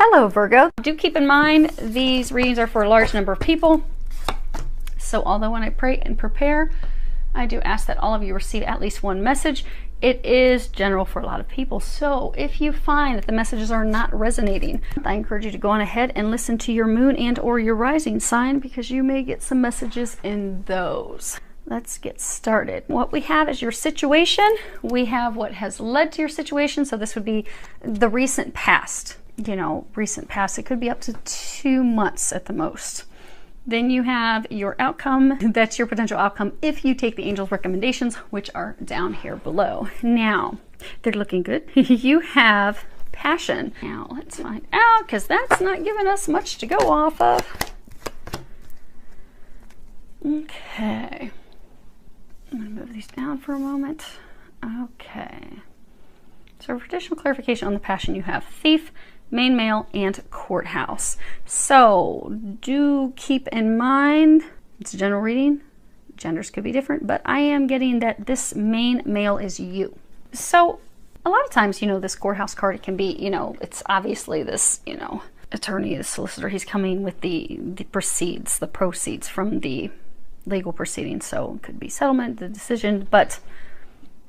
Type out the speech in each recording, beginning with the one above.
Hello, Virgo. Do keep in mind these readings are for a large number of people. So although when I pray and prepare, I do ask that all of you receive at least one message. It is general for a lot of people. So if you find that the messages are not resonating, I encourage you to go on ahead and listen to your moon and or your rising sign, because you may get some messages in those. Let's get started. What we have is your situation. We have what has led to your situation. So this would be the recent past. You know, recent past. It could be up to 2 months at the most. Then you have your outcome. That's your potential outcome if you take the angel's recommendations, which are down here below. Now, they're looking good. You have passion. Now, let's find out, because that's not giving us much to go off of. Okay. I'm going to move these down for a moment. Okay. So for additional clarification on the passion, you have thief, main male, and courthouse. So do keep in mind, it's a general reading. Genders could be different, but I am getting that this main male is you. So a lot of times, you know, this courthouse card, it can be, you know, it's obviously this, you know, attorney, the solicitor, he's coming with the proceeds from the legal proceedings. So it could be settlement, the decision, but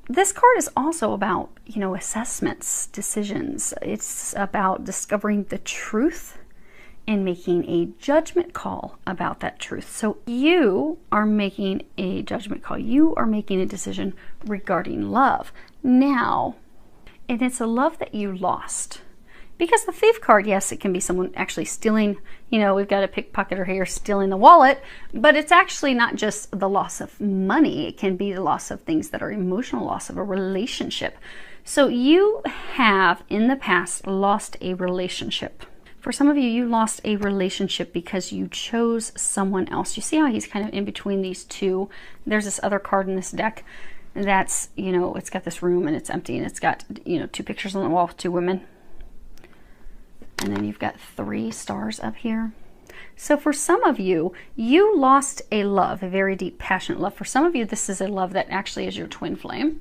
this card is also about, you know, assessments, decisions. It's about discovering the truth and making a judgment call about that truth. So you are making a judgment call. You are making a decision regarding love. Now, and it's a love that you lost. Because the thief card, yes, it can be someone actually stealing, you know, we've got a pickpocketer here stealing the wallet, but it's actually not just the loss of money. It can be the loss of things that are emotional loss of a relationship. So you have in the past lost a relationship. For some of you, you lost a relationship because you chose someone else. You see how he's kind of in between these two. There's this other card in this deck that's, you know, it's got this room and it's empty and it's got, you know, 2 pictures on the wall with 2 women. And then you've got 3 stars up here. So for some of you, you lost a love, a very deep, passionate love. For some of you, this is a love that actually is your twin flame.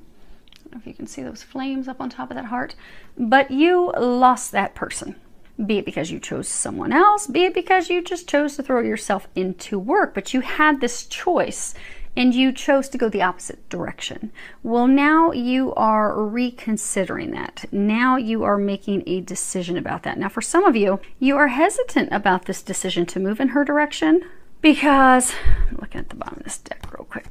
I don't know if you can see those flames up on top of that heart. But you lost that person. Be it because you chose someone else, be it because you just chose to throw yourself into work. But you had this choice, and you chose to go the opposite direction. Well, now you are reconsidering that. Now you are making a decision about that. Now, for some of you, you are hesitant about this decision to move in her direction because, I'm looking at the bottom of this deck real quick.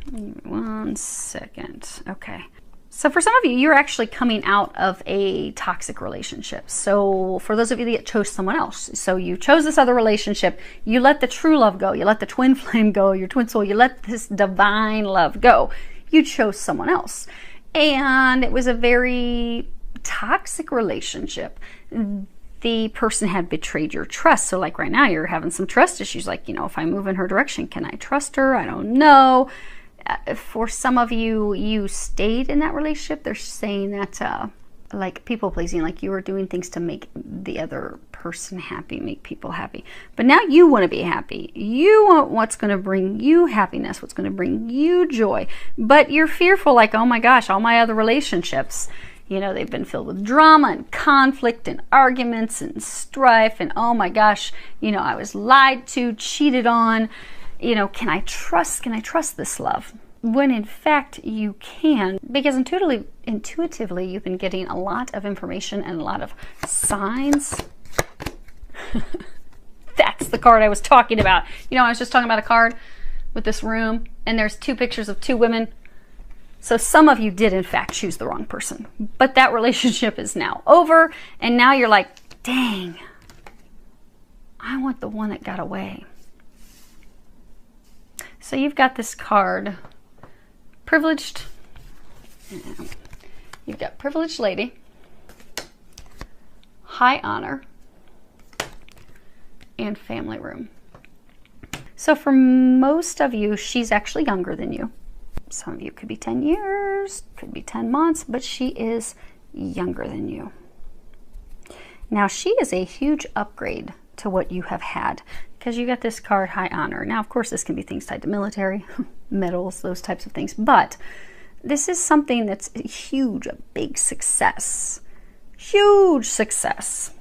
Give me 1 second. Okay. So for some of you, you're actually coming out of a toxic relationship. So for those of you that chose someone else, so you chose this other relationship, you let the true love go, you let the twin flame go, your twin soul, you let this divine love go. You chose someone else. And it was a very toxic relationship. The person had betrayed your trust. So like right now, you're having some trust issues. Like, you know, if I move in her direction, can I trust her? I don't know. For some of you, you stayed in that relationship. They're saying that like people pleasing, like you were doing things to make the other person happy, make people happy. But now you want to be happy. You want what's going to bring you happiness, what's going to bring you joy. But you're fearful, like, oh my gosh, all my other relationships, you know, they've been filled with drama and conflict and arguments and strife. And oh my gosh, you know, I was lied to, cheated on. You know, can I trust this love? When in fact you can, because intuitively you've been getting a lot of information and a lot of signs. That's the card I was talking about. You know, I was just talking about a card with this room and there's 2 pictures of 2 women. So some of you did in fact choose the wrong person, but that relationship is now over. And now you're like, dang, I want the one that got away. So you've got this card, privileged, you've got privileged lady, high honor, and family room. So for most of you, she's actually younger than you. Some of you could be 10 years, could be 10 months, but she is younger than you. Now she is a huge upgrade to what you have had, because you got this card, high honor. Now, of course, this can be things tied to military, medals, those types of things, but this is something that's huge, a big success, huge success.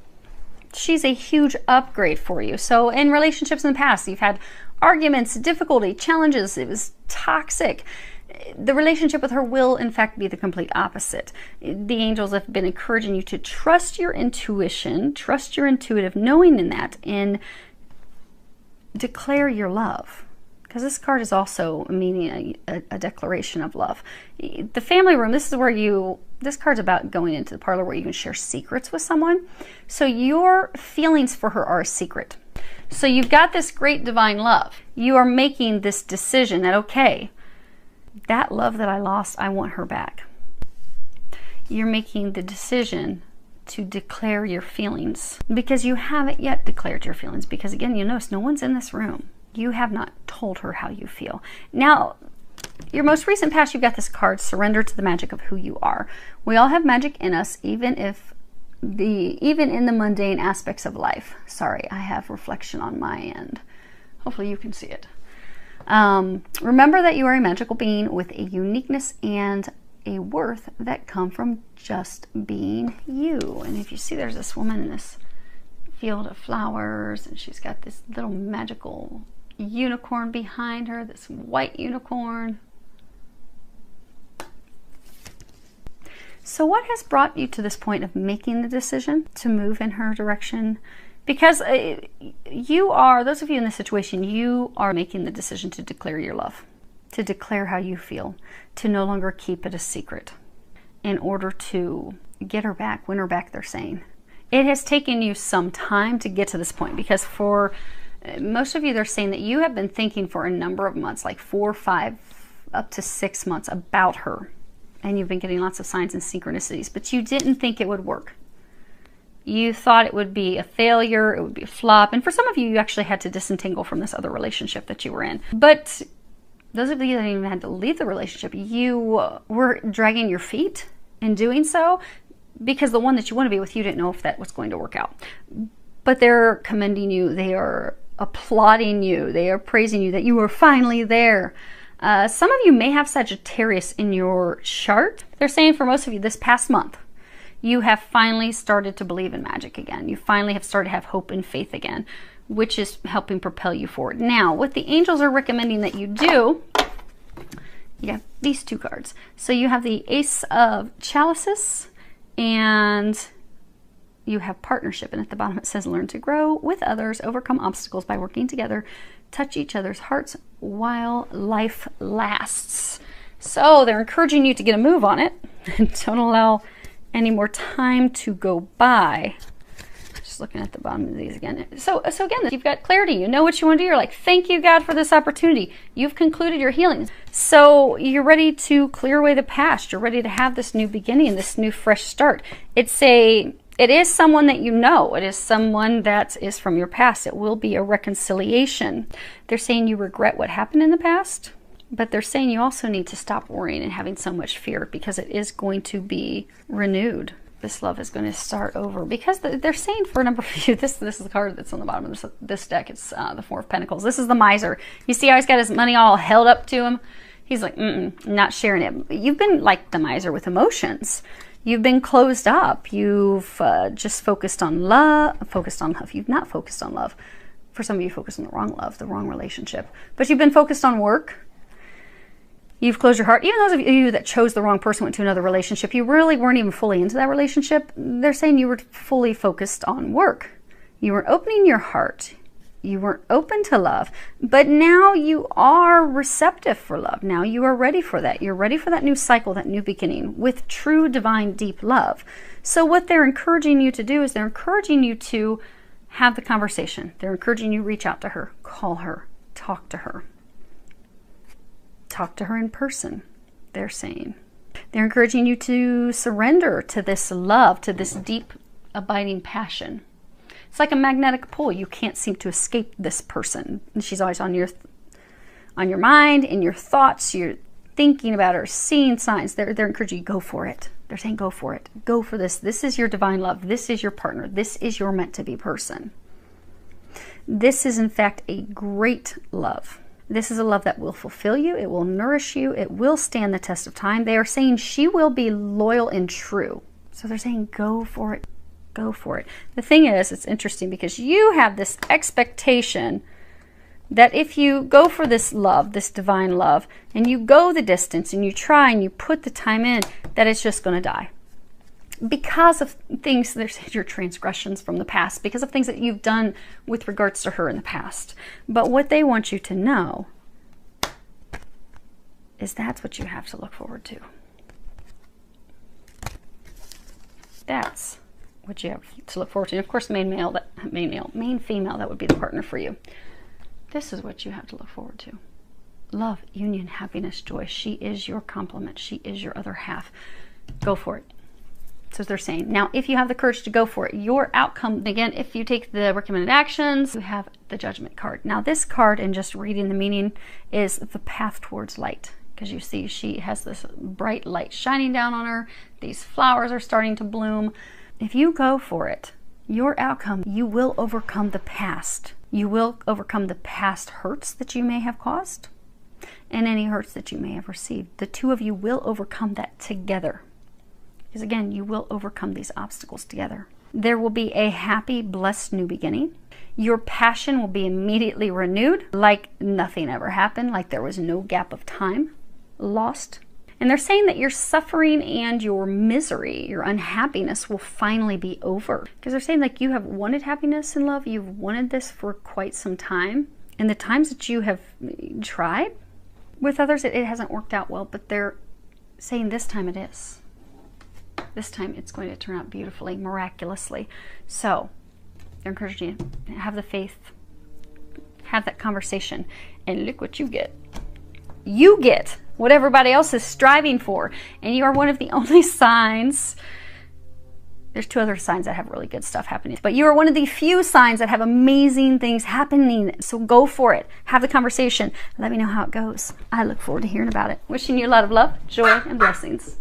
She's a huge upgrade for you. So in relationships in the past, you've had arguments, difficulty, challenges, it was toxic. The relationship with her will, in fact, be the complete opposite. The angels have been encouraging you to trust your intuition, trust your intuitive knowing in that, and declare your love. Because this card is also meaning a declaration of love. The family room, this is where this card's about going into the parlor where you can share secrets with someone. So your feelings for her are a secret. So you've got this great divine love. You are making this decision that, okay, that love that I lost, I want her back. You're making the decision to declare your feelings because you haven't yet declared your feelings. Because again, you notice no one's in this room. You have not told her how you feel. Now, your most recent past, you've got this card, surrender to the magic of who you are. We all have magic in us, even in the mundane aspects of life. Sorry, I have reflection on my end. Hopefully you can see it. Remember that you are a magical being with a uniqueness and a worth that come from just being you. And if you see, there's this woman in this field of flowers, and she's got this little magical unicorn behind her, this white unicorn. So what has brought you to this point of making the decision to move in her direction? Because you are, those of you in this situation, you are making the decision to declare your love, to declare how you feel, to no longer keep it a secret in order to get her back, win her back, they're saying. It has taken you some time to get to this point because for most of you, they're saying that you have been thinking for a number of months, like 4, 5, up to 6 months about her. And you've been getting lots of signs and synchronicities, but you didn't think it would work. You thought it would be a failure, it would be a flop. And for some of you, you actually had to disentangle from this other relationship that you were in. But those of you that even had to leave the relationship, you were dragging your feet in doing so because the one that you want to be with, you didn't know if that was going to work out. But they're commending you, they are applauding you, they are praising you that you are finally there. Some of you may have Sagittarius in your chart. They're saying for most of you this past month, you have finally started to believe in magic again. You finally have started to have hope and faith again, which is helping propel you forward. Now, what the angels are recommending that you do, you have these two cards. So you have the Ace of Chalices and you have partnership. And at the bottom it says, learn to grow with others, overcome obstacles by working together, touch each other's hearts while life lasts. So they're encouraging you to get a move on it and don't allow any more time to go by. Just looking at the bottom of these again. So again, you've got clarity. You know what you want to do. You're like, thank you, God, for this opportunity. You've concluded your healing. So you're ready to clear away the past. You're ready to have this new beginning, this new fresh start. It is someone that you know. It is someone that is from your past. It will be a reconciliation. They're saying you regret what happened in the past, but they're saying you also need to stop worrying and having so much fear because it is going to be renewed. This love is going to start over because they're saying for a number of you, this is the card that's on the bottom of this deck. It's the Four of Pentacles. This is the miser. You see how he's got his money all held up to him? He's like, not sharing it. You've been like the miser with emotions. You've been closed up. You've just focused on love. You've not focused on love. For some of you, focused on the wrong love, the wrong relationship. But you've been focused on work. You've closed your heart. Even those of you that chose the wrong person, went to another relationship, you really weren't even fully into that relationship. They're saying you were fully focused on work. You were opening your heart. You weren't open to love. But now you are receptive for love. Now you are ready for that. You're ready for that new cycle, that new beginning with true, divine, deep love. So what they're encouraging you to do is they're encouraging you to have the conversation. They're encouraging you to reach out to her, call her, talk to her. Talk to her in person, they're saying. They're encouraging you to surrender to this love, to this deep, abiding passion. It's like a magnetic pull. You can't seem to escape this person. And she's always on your mind, in your thoughts. You're thinking about her, seeing signs. They're encouraging you, go for it. They're saying, go for it. Go for this. This is your divine love. This is your partner. This is your meant-to-be person. This is, in fact, a great love. This is a love that will fulfill you. It will nourish you. It will stand the test of time. They are saying she will be loyal and true. So they're saying, go for it. Go for it. The thing is, it's interesting because you have this expectation that if you go for this love, this divine love, and you go the distance and you try and you put the time in, that it's just going to die. Because of things, there's your transgressions from the past, because of things that you've done with regards to her in the past. But what they want you to know is that's what you have to look forward to. That's what you have to look forward to. And of course, main female, that would be the partner for you. This is what you have to look forward to. Love, union, happiness, joy. She is your complement. She is your other half. Go for it. So they're saying. Now, if you have the courage to go for it, your outcome, again, if you take the recommended actions, you have the Judgment card. Now, this card, and just reading the meaning, is the path towards light. Because you see, she has this bright light shining down on her. These flowers are starting to bloom. If you go for it, your outcome, you will overcome the past. You will overcome the past hurts that you may have caused and any hurts that you may have received. The two of you will overcome that together. Because again, you will overcome these obstacles together. There will be a happy, blessed new beginning. Your passion will be immediately renewed, like nothing ever happened, like there was no gap of time lost. And they're saying that your suffering and your misery, your unhappiness will finally be over. Because they're saying like you have wanted happiness and love, you've wanted this for quite some time. And the times that you have tried with others, it hasn't worked out well, but they're saying this time it is. This time it's going to turn out beautifully, miraculously. So they're encouraging you to have the faith, have that conversation, and look what you get. You get what everybody else is striving for, and you are one of the only signs. There's two other signs that have really good stuff happening, but you are one of the few signs that have amazing things happening. So go for it. Have the conversation. Let me know how it goes. I look forward to hearing about it. Wishing you a lot of love, joy, and blessings.